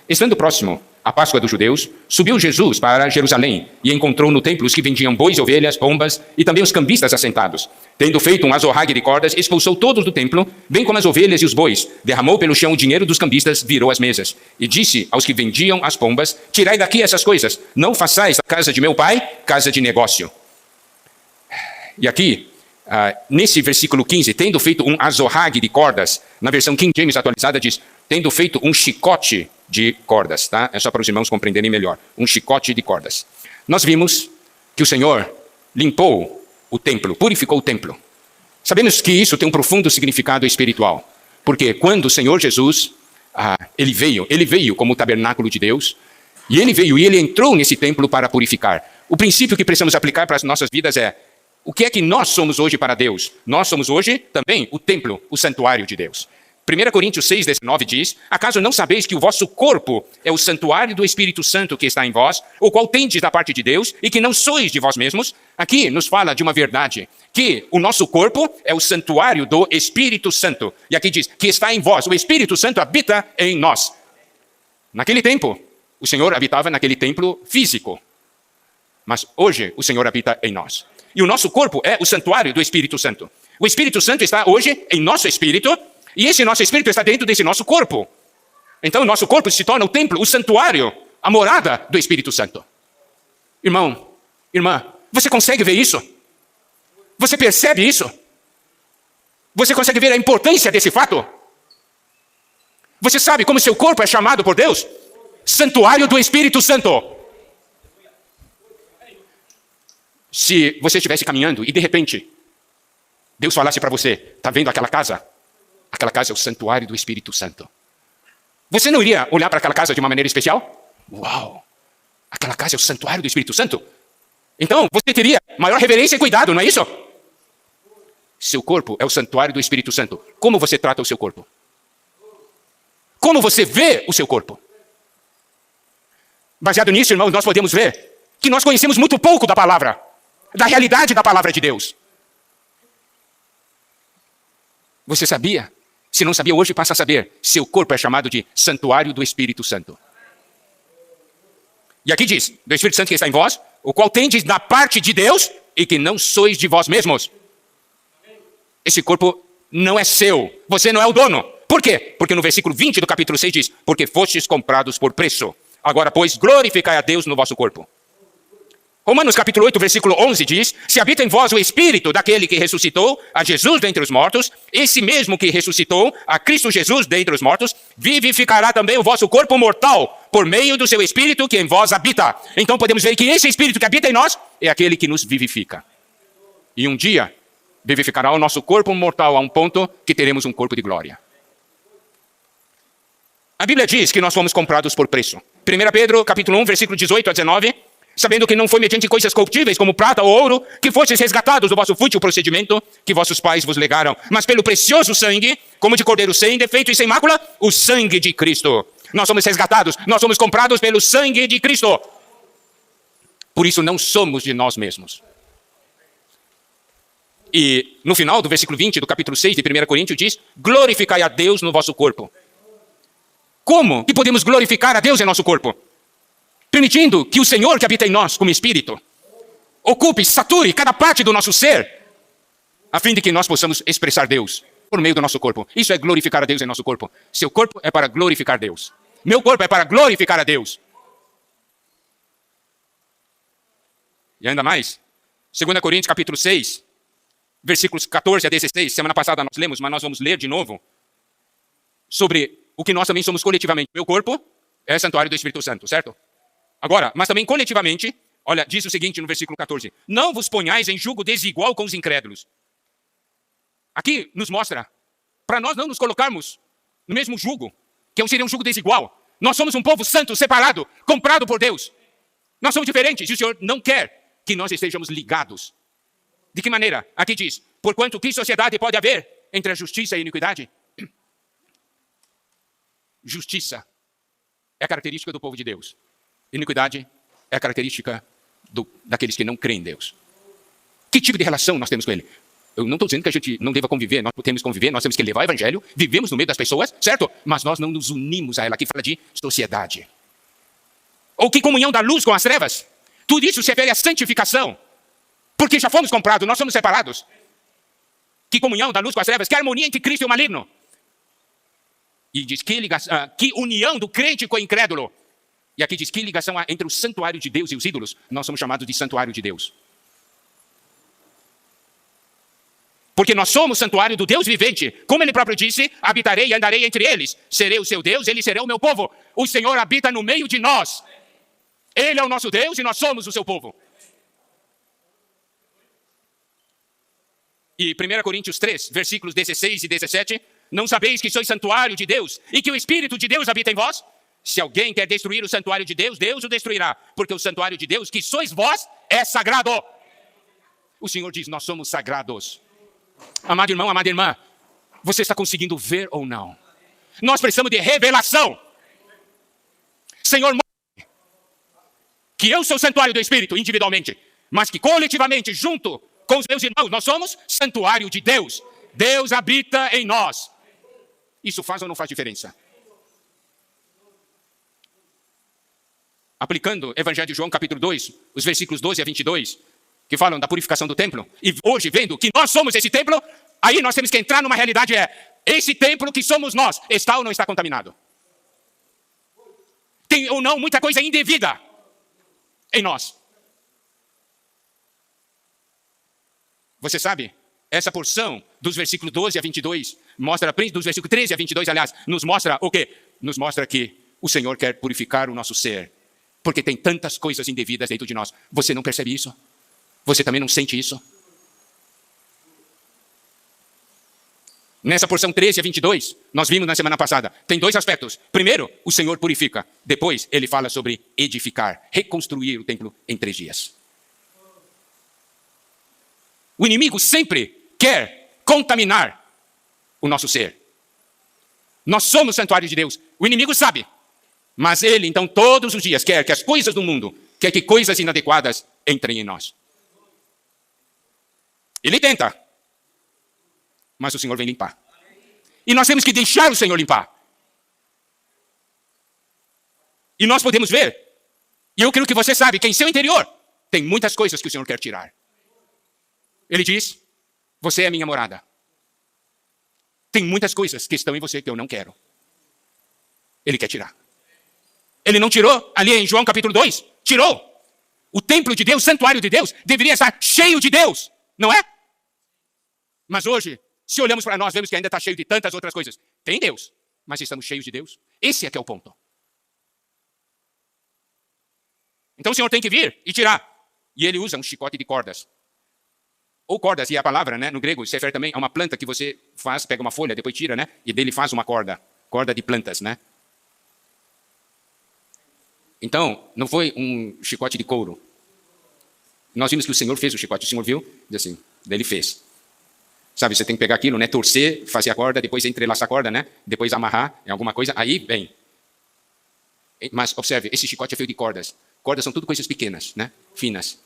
Estando próximo à Páscoa dos judeus, subiu Jesus para Jerusalém e encontrou no templo os que vendiam bois e ovelhas, pombas e também os cambistas assentados. Tendo feito um azorrague de cordas, expulsou todos do templo, bem como as ovelhas e os bois. Derramou pelo chão o dinheiro dos cambistas, virou as mesas. E disse aos que vendiam as pombas: tirai daqui essas coisas, não façais a casa de meu pai casa de negócio. E aqui, nesse versículo 15, tendo feito um azorrague de cordas, na versão King James atualizada diz, tendo feito um chicote de cordas, tá? É só para os irmãos compreenderem melhor. Um chicote de cordas. Nós vimos que o Senhor limpou o templo, purificou o templo. Sabemos que isso tem um profundo significado espiritual. Porque quando o Senhor Jesus, ele veio como o tabernáculo de Deus, e ele entrou nesse templo para purificar. O princípio que precisamos aplicar para as nossas vidas é, o que é que nós somos hoje para Deus? Nós somos hoje também o templo, o santuário de Deus. 1 Coríntios 6,19 diz, acaso não sabeis que o vosso corpo é o santuário do Espírito Santo que está em vós, o qual tendes da parte de Deus, e que não sois de vós mesmos? Aqui nos fala de uma verdade, que o nosso corpo é o santuário do Espírito Santo. E aqui diz, que está em vós, o Espírito Santo habita em nós. Naquele tempo, o Senhor habitava naquele templo físico, mas hoje o Senhor habita em nós. E o nosso corpo é o santuário do Espírito Santo. O Espírito Santo está hoje em nosso espírito, e esse nosso espírito está dentro desse nosso corpo. Então o nosso corpo se torna o templo, o santuário, a morada do Espírito Santo. Irmão, irmã, você consegue ver isso? Você percebe isso? Você consegue ver a importância desse fato? Você sabe como seu corpo é chamado por Deus? Santuário do Espírito Santo. Se você estivesse caminhando e de repente Deus falasse para você, está vendo aquela casa? Aquela casa é o santuário do Espírito Santo. Você não iria olhar para aquela casa de uma maneira especial? Uau! Aquela casa é o santuário do Espírito Santo? Então, você teria maior reverência e cuidado, não é isso? Seu corpo é o santuário do Espírito Santo. Como você trata o seu corpo? Como você vê o seu corpo? Baseado nisso, irmãos, nós podemos ver que nós conhecemos muito pouco da palavra, da realidade da palavra de Deus. Você sabia? Se não sabia, hoje passa a saber. Seu corpo é chamado de santuário do Espírito Santo. E aqui diz, do Espírito Santo que está em vós, o qual tendes da parte de Deus e que não sois de vós mesmos. Esse corpo não é seu. Você não é o dono. Por quê? Porque no versículo 20 do capítulo 6 diz, porque fostes comprados por preço. Agora, pois, glorificai a Deus no vosso corpo. Romanos capítulo 8, versículo 11 diz, se habita em vós o Espírito daquele que ressuscitou a Jesus dentre os mortos, esse mesmo que ressuscitou a Cristo Jesus dentre os mortos, vivificará também o vosso corpo mortal, por meio do seu Espírito que em vós habita. Então podemos ver que esse Espírito que habita em nós é aquele que nos vivifica. E um dia, vivificará o nosso corpo mortal a um ponto que teremos um corpo de glória. A Bíblia diz que nós fomos comprados por preço. 1 Pedro capítulo 1, versículo 18 a 19, sabendo que não foi mediante coisas corruptíveis como prata ou ouro, que fostes resgatados do vosso fútil procedimento que vossos pais vos legaram, mas pelo precioso sangue, como de cordeiro sem defeito e sem mácula, o sangue de Cristo. Nós somos resgatados, nós somos comprados pelo sangue de Cristo. Por isso não somos de nós mesmos. E no final do versículo 20 do capítulo 6 de 1 Coríntios diz, glorificai a Deus no vosso corpo. Como que podemos glorificar a Deus em nosso corpo? Permitindo que o Senhor que habita em nós, como Espírito, ocupe, sature cada parte do nosso ser, a fim de que nós possamos expressar Deus por meio do nosso corpo. Isso é glorificar a Deus em nosso corpo. Seu corpo é para glorificar Deus. Meu corpo é para glorificar a Deus. E ainda mais, 2 Coríntios capítulo 6, versículos 14 a 16, semana passada nós lemos, mas nós vamos ler de novo, sobre o que nós também somos coletivamente. Meu corpo é santuário do Espírito Santo, certo? Agora, mas também coletivamente, olha, diz o seguinte no versículo 14, não vos ponhais em julgo desigual com os incrédulos. Aqui nos mostra, para nós não nos colocarmos no mesmo julgo, que seria um julgo desigual. Nós somos um povo santo, separado, comprado por Deus. Nós somos diferentes e o Senhor não quer que nós estejamos ligados. De que maneira? Aqui diz, porquanto que sociedade pode haver entre a justiça e a iniquidade? Justiça é a característica do povo de Deus. Iniquidade é a característica daqueles que não creem em Deus. Que tipo de relação nós temos com Ele? Eu não estou dizendo que a gente não deva conviver, nós temos que conviver, nós temos que levar o evangelho, vivemos no meio das pessoas, certo? Mas nós não nos unimos a ela. Aqui fala de sociedade. Ou que comunhão da luz com as trevas? Tudo isso se refere à santificação. Porque já fomos comprados, nós somos separados. Que comunhão da luz com as trevas? Que harmonia entre Cristo e o maligno? E diz que união do crente com o incrédulo. E aqui diz que ligação há entre o santuário de Deus e os ídolos. Nós somos chamados de santuário de Deus. Porque nós somos santuário do Deus vivente. Como ele próprio disse, habitarei e andarei entre eles. Serei o seu Deus, eles serão o meu povo. O Senhor habita no meio de nós. Ele é o nosso Deus e nós somos o seu povo. E 1 Coríntios 3, versículos 16 e 17. Não sabeis que sois santuário de Deus e que o Espírito de Deus habita em vós? Se alguém quer destruir o santuário de Deus, Deus o destruirá. Porque o santuário de Deus, que sois vós, é sagrado. O Senhor diz, nós somos sagrados. Amado irmão, amada irmã, você está conseguindo ver ou não? Nós precisamos de revelação. Senhor, que eu sou o santuário do Espírito, individualmente, mas que coletivamente, junto com os meus irmãos, nós somos santuário de Deus. Deus habita em nós. Isso faz ou não faz diferença? Aplicando Evangelho de João, capítulo 2, os versículos 12 a 22, que falam da purificação do templo, e hoje vendo que nós somos esse templo, aí nós temos que entrar numa realidade, esse templo que somos nós, está ou não está contaminado? Tem ou não muita coisa indevida em nós? Você sabe, essa porção dos versículos 12 a 22, mostra, dos versículos 13 a 22, aliás, nos mostra o quê? Nos mostra que o Senhor quer purificar o nosso ser, porque tem tantas coisas indevidas dentro de nós. Você não percebe isso? Você também não sente isso? Nessa porção 13 a 22, nós vimos na semana passada, tem dois aspectos. Primeiro, o Senhor purifica. Depois, ele fala sobre edificar, reconstruir o templo em 3 dias. O inimigo sempre quer contaminar o nosso ser. Nós somos santuário de Deus. O inimigo sabe. Mas ele, então, todos os dias quer que as coisas do mundo, quer que coisas inadequadas entrem em nós. Ele tenta. Mas o Senhor vem limpar. E nós temos que deixar o Senhor limpar. E nós podemos ver, e eu creio que você sabe, que em seu interior tem muitas coisas que o Senhor quer tirar. Ele diz, você é minha morada. Tem muitas coisas que estão em você que eu não quero. Ele quer tirar. Ele não tirou ali em João capítulo 2? Tirou. O templo de Deus, o santuário de Deus, deveria estar cheio de Deus, não é? Mas hoje, se olhamos para nós, vemos que ainda está cheio de tantas outras coisas. Tem Deus, mas estamos cheios de Deus. Esse é que é o ponto. Então o Senhor tem que vir e tirar. E ele usa um chicote de cordas. Ou cordas, e a palavra, né, no grego, se refere também a uma planta que você faz, pega uma folha, depois tira, né? E dele faz uma corda. Corda de plantas, né? Então, não foi um chicote de couro. Nós vimos que o Senhor fez o chicote. O Senhor viu? Diz assim, daí ele fez. Sabe, você tem que pegar aquilo, né? Torcer, fazer a corda, depois entrelaçar a corda, né? Depois amarrar em alguma coisa, aí vem. Mas, observe, esse chicote é feito de cordas. Cordas são tudo coisas pequenas, né? Finas.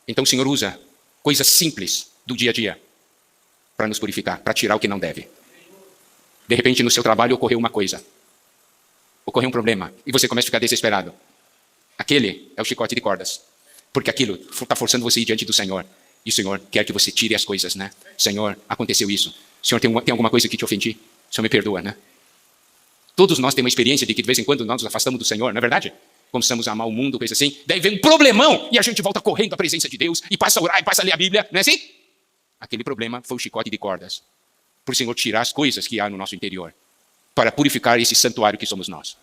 Então o Senhor usa coisas simples do dia a dia para nos purificar, para tirar o que não deve. De repente, no seu trabalho ocorreu uma coisa. Ocorreu um problema e você começa a ficar desesperado. Aquele é o chicote de cordas. Porque aquilo está forçando você a ir diante do Senhor. E o Senhor quer que você tire as coisas, né? Senhor, aconteceu isso. Senhor, tem alguma coisa que te ofendi? Senhor, me perdoa, né? Todos nós temos uma experiência de que de vez em quando nós nos afastamos do Senhor, não é verdade? Começamos a amar o mundo, coisa assim. Daí vem um problemão e a gente volta correndo à presença de Deus e passa a orar e passa a ler a Bíblia, não é assim? Aquele problema foi o chicote de cordas. Para o Senhor tirar as coisas que há no nosso interior. Para purificar esse santuário que somos nós.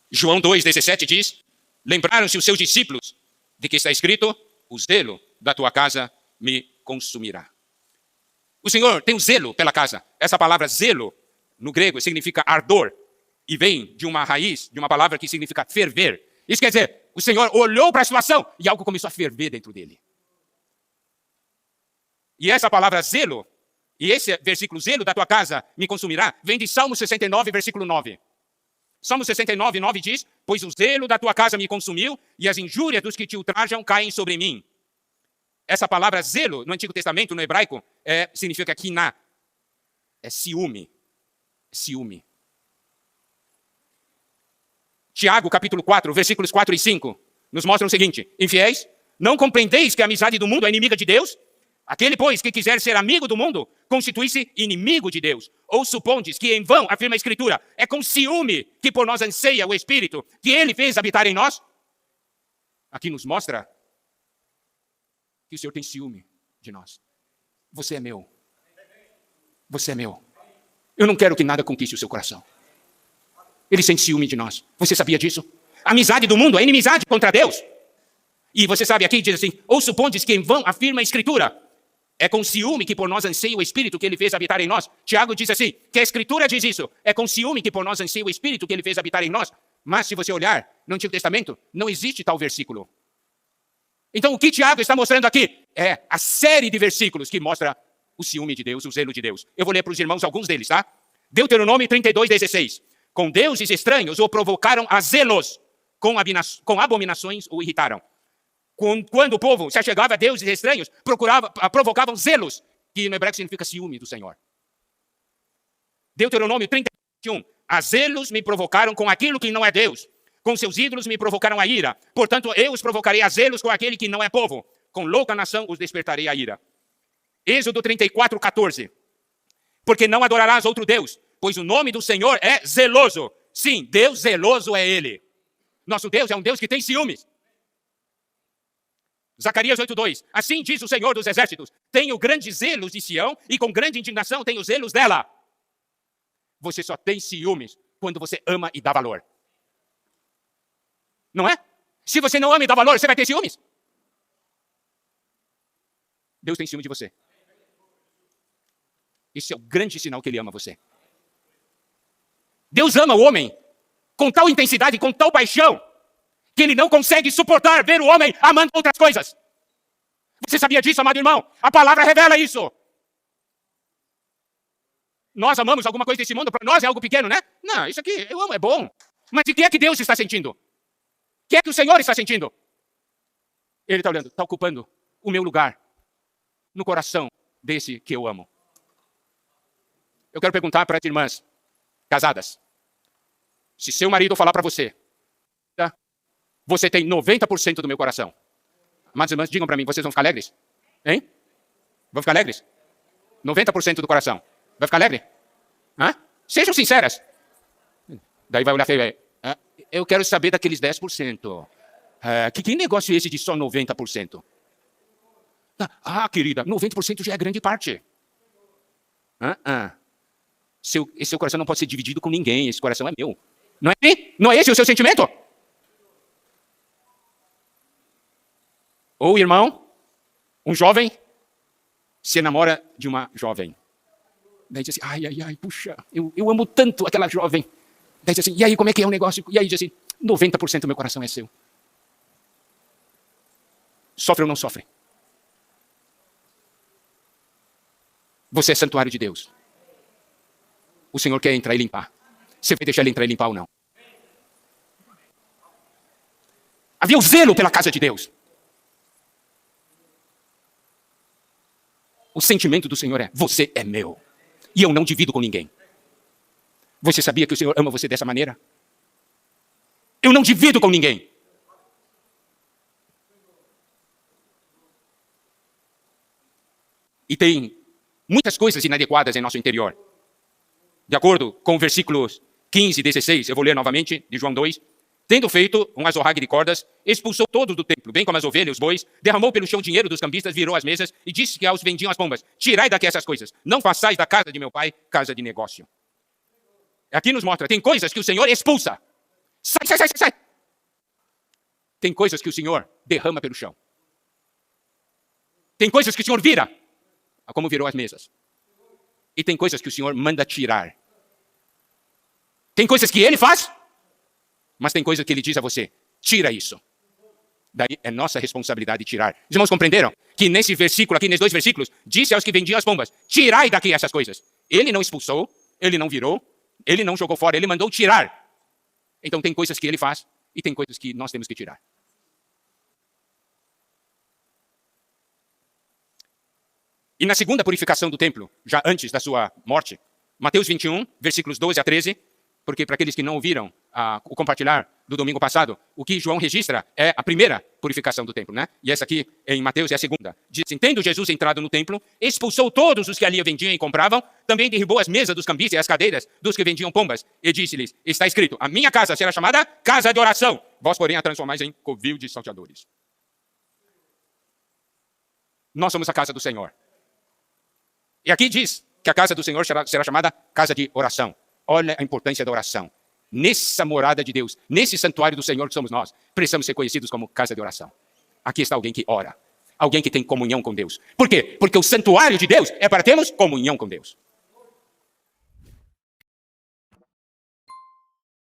João 2,17 diz, lembraram-se os seus discípulos de que está escrito, o zelo da tua casa me consumirá. O Senhor tem um zelo pela casa. Essa palavra zelo, no grego, significa ardor. E vem de uma raiz, de uma palavra que significa ferver. Isso quer dizer, o Senhor olhou para a situação e algo começou a ferver dentro dele. E essa palavra zelo, e esse versículo, zelo da tua casa me consumirá, vem de Salmo 69, versículo 9. Salmo 69, 9 diz: pois o zelo da tua casa me consumiu e as injúrias dos que te ultrajam caem sobre mim. Essa palavra zelo, no Antigo Testamento, no hebraico, significa quiná. É ciúme. Ciúme. Tiago, capítulo 4, versículos 4 e 5, nos mostram o seguinte: infiéis, não compreendeis que a amizade do mundo é inimiga de Deus? Aquele, pois, que quiser ser amigo do mundo, constitui-se inimigo de Deus. Ou supondes que em vão, afirma a Escritura, é com ciúme que por nós anseia o Espírito, que Ele fez habitar em nós? Aqui nos mostra que o Senhor tem ciúme de nós. Você é meu. Você é meu. Eu não quero que nada conquiste o seu coração. Ele sente ciúme de nós. Você sabia disso? A amizade do mundo é inimizade contra Deus. E você sabe aqui, diz assim: ou supondes que em vão, afirma a Escritura, é com ciúme que por nós anseia o Espírito que Ele fez habitar em nós. Tiago diz assim, que a Escritura diz isso. É com ciúme que por nós anseia o Espírito que Ele fez habitar em nós. Mas se você olhar no Antigo Testamento, não existe tal versículo. Então o que Tiago está mostrando aqui é a série de versículos que mostra o ciúme de Deus, o zelo de Deus. Eu vou ler para os irmãos alguns deles, tá? Deuteronômio 32, 16. Com deuses estranhos o provocaram a zelos, com abominações o irritaram. Quando o povo se achegava a deuses estranhos, provocavam zelos, que no hebraico significa ciúme do Senhor. Deuteronômio 30, 21. A zelos me provocaram com aquilo que não é Deus. Com seus ídolos me provocaram a ira. Portanto, eu os provocarei a zelos com aquele que não é povo. Com louca nação os despertarei a ira. Êxodo 34, 14. Porque não adorarás outro Deus, pois o nome do Senhor é zeloso. Sim, Deus zeloso é Ele. Nosso Deus é um Deus que tem ciúmes. Zacarias 8:2. Assim diz o Senhor dos Exércitos: tenho grandes zelos de Sião e com grande indignação tenho zelos dela. Você só tem ciúmes quando você ama e dá valor. Não é? Se você não ama e dá valor, você vai ter ciúmes. Deus tem ciúme de você. Esse é o grande sinal que Ele ama você. Deus ama o homem com tal intensidade, com tal paixão, que Ele não consegue suportar ver o homem amando outras coisas. Você sabia disso, amado irmão? A palavra revela isso. Nós amamos alguma coisa desse mundo, para nós é algo pequeno, né? Não, isso aqui eu amo, é bom. Mas o que é que Deus está sentindo? O que é que o Senhor está sentindo? Ele está olhando, está ocupando o meu lugar no coração desse que eu amo. Eu quero perguntar para as irmãs casadas. Se seu marido falar para você, você tem 90% do meu coração. Mas irmãs, digam para mim, vocês vão ficar alegres? Hein? Vão ficar alegres? 90% do coração. Vai ficar alegre? Hã? Sejam sinceras. Daí vai olhar feio aí. Eu quero saber daqueles 10%. Que negócio é esse de só 90%? Querida, 90% já é grande parte. Esse seu coração não pode ser dividido com ninguém. Esse coração é meu. Não é? Não é esse o seu sentimento? Ou irmão, um jovem, se namora de uma jovem. Daí diz assim, puxa, eu amo tanto aquela jovem. Daí diz assim, e aí como é que é o negócio? E aí diz assim, 90% do meu coração é seu. Sofre ou não sofre? Você é santuário de Deus. O Senhor quer entrar e limpar. Você vai deixar Ele entrar e limpar ou não? Havia o zelo pela casa de Deus. O sentimento do Senhor é, você é meu. E eu não divido com ninguém. Você sabia que o Senhor ama você dessa maneira? Eu não divido com ninguém. E tem muitas coisas inadequadas em nosso interior. De acordo com o versículos 15 e 16, eu vou ler novamente, de João 2. Tendo feito um azorrague de cordas, expulsou todos do templo, bem como as ovelhas e os bois, derramou pelo chão dinheiro dos cambistas, virou as mesas e disse que aos vendiam as pombas: tirai daqui essas coisas, não façais da casa de meu pai casa de negócio. Aqui nos mostra, tem coisas que o Senhor expulsa. Sai. Tem coisas que o Senhor derrama pelo chão. Tem coisas que o Senhor vira, como virou as mesas. E tem coisas que o Senhor manda tirar. Tem coisas que Ele faz, mas tem coisa que Ele diz a você, tira isso. Daí é nossa responsabilidade tirar. Os irmãos compreenderam? Que nesse versículo aqui, nesses dois versículos, disse aos que vendiam as pombas, tirai daqui essas coisas. Ele não expulsou, Ele não virou, Ele não jogou fora, Ele mandou tirar. Então tem coisas que ele faz e tem coisas que nós temos que tirar. E na segunda purificação do templo, já antes da sua morte, Mateus 21, versículos 12 a 13, porque para aqueles que não ouviram o compartilhar do domingo passado, o que João registra é a primeira purificação do templo, né? E essa aqui em Mateus é a segunda. Diz assim: tendo Jesus entrado no templo, expulsou todos os que ali vendiam e compravam, também derribou as mesas dos cambistas e as cadeiras dos que vendiam pombas, e disse-lhes: está escrito, a minha casa será chamada casa de oração, vós porém a transformais em covil de salteadores. Nós somos a casa do Senhor. E aqui diz que a casa do Senhor será chamada casa de oração. Olha a importância da oração. Nessa morada de Deus, nesse santuário do Senhor que somos nós, precisamos ser conhecidos como casa de oração. Aqui está alguém que ora. Alguém que tem comunhão com Deus. Por quê? Porque o santuário de Deus é para termos comunhão com Deus.